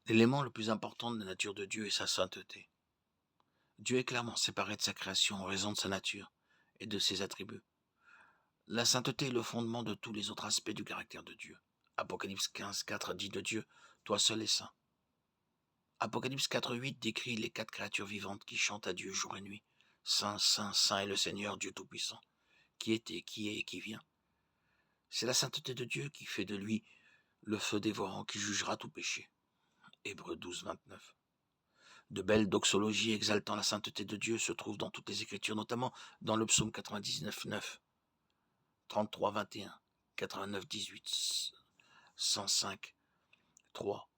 L'élément le plus important de la nature de Dieu est sa sainteté. Dieu est clairement séparé de sa création en raison de sa nature et de ses attributs. La sainteté est le fondement de tous les autres aspects du caractère de Dieu. Apocalypse 15:4 dit de Dieu, « Toi seul es saint ». Apocalypse 4:8 décrit les 4 créatures vivantes qui chantent à Dieu jour et nuit. Saint, Saint, Saint est le Seigneur, Dieu Tout-Puissant, qui était, qui est et qui vient. C'est la sainteté de Dieu qui fait de lui le feu dévorant qui jugera tout péché. Hébreux 12:29. De belles doxologies exaltant la sainteté de Dieu se trouvent dans toutes les Écritures, notamment dans le psaume 99:9, 33:21, 89:18, 105:3.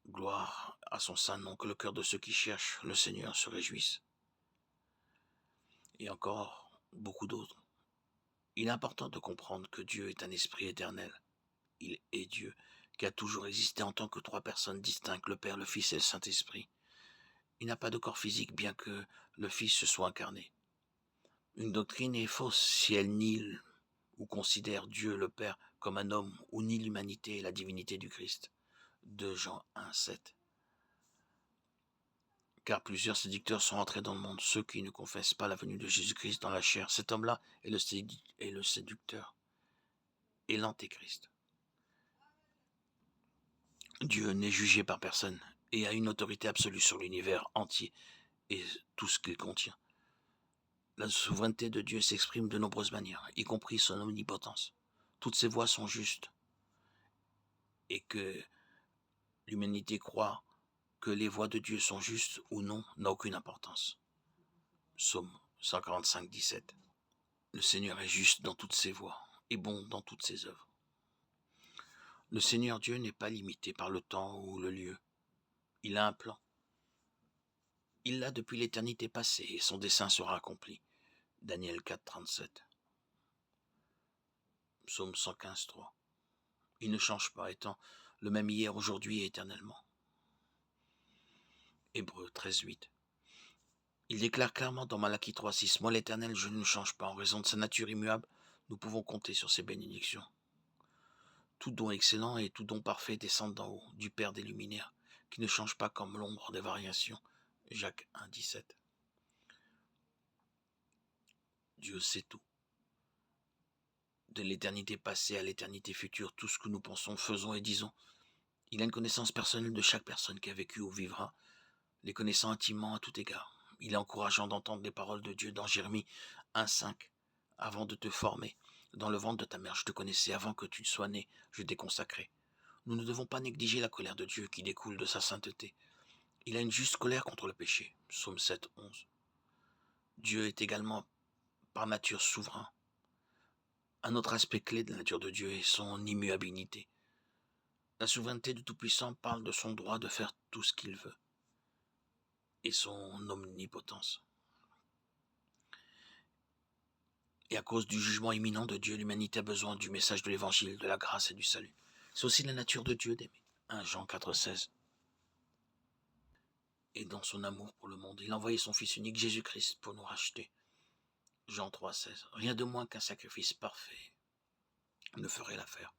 Gloire à son saint nom, que le cœur de ceux qui cherchent le Seigneur se réjouisse. Et encore beaucoup d'autres. Il est important de comprendre que Dieu est un esprit éternel. Il est Dieu, qui a toujours existé en tant que 3 personnes distinctes, le Père, le Fils et le Saint-Esprit. Il n'a pas de corps physique, bien que le Fils se soit incarné. Une doctrine est fausse si elle nie ou considère Dieu le Père comme un homme ou nie l'humanité et la divinité du Christ. 2 Jean 1:7. Car plusieurs séducteurs sont entrés dans le monde, ceux qui ne confessent pas la venue de Jésus-Christ dans la chair. Cet homme-là est le séducteur et l'antéchrist. Dieu n'est jugé par personne et a une autorité absolue sur l'univers entier et tout ce qu'il contient. La souveraineté de Dieu s'exprime de nombreuses manières, y compris son omnipotence. Toutes ses voies sont justes et que l'humanité croit que les voies de Dieu sont justes ou non n'a aucune importance. Psaume 145:17. Le Seigneur est juste dans toutes ses voies et bon dans toutes ses œuvres. Le Seigneur Dieu n'est pas limité par le temps ou le lieu. Il a un plan. Il l'a depuis l'éternité passée et son dessein sera accompli. Daniel 4:37. Psaume 115:3. Il ne change pas, étant le même hier, aujourd'hui et éternellement. Hébreux 13:8. Il déclare clairement dans Malachie 3:6, « Moi l'Éternel, je ne change pas. En raison de sa nature immuable, nous pouvons compter sur ses bénédictions. Tout don excellent et tout don parfait descendent d'en haut, du Père des luminaires, qui ne change pas comme l'ombre des variations. » Jacques 1:17. Dieu sait tout. De l'éternité passée à l'éternité future, tout ce que nous pensons, faisons et disons. Il a une connaissance personnelle de chaque personne qui a vécu ou vivra, les connaissant intimement à tout égard. Il est encourageant d'entendre les paroles de Dieu dans Jérémie 1:5. « Avant de te former, dans le ventre de ta mère, je te connaissais, avant que tu sois né, je t'ai consacré. » Nous ne devons pas négliger la colère de Dieu qui découle de sa sainteté. Il a une juste colère contre le péché. Psaume 7:11. Dieu est également par nature souverain. Un autre aspect clé de la nature de Dieu est son immuabilité. La souveraineté du Tout-Puissant parle de son droit de faire tout ce qu'il veut et son omnipotence. Et à cause du jugement imminent de Dieu, l'humanité a besoin du message de l'évangile, de la grâce et du salut. C'est aussi la nature de Dieu d'aimer. 1 Jean 4:16. Et dans son amour pour le monde, il a envoyé son Fils unique Jésus-Christ pour nous racheter. Jean 3:16. Rien de moins qu'un sacrifice parfait ne ferait l'affaire.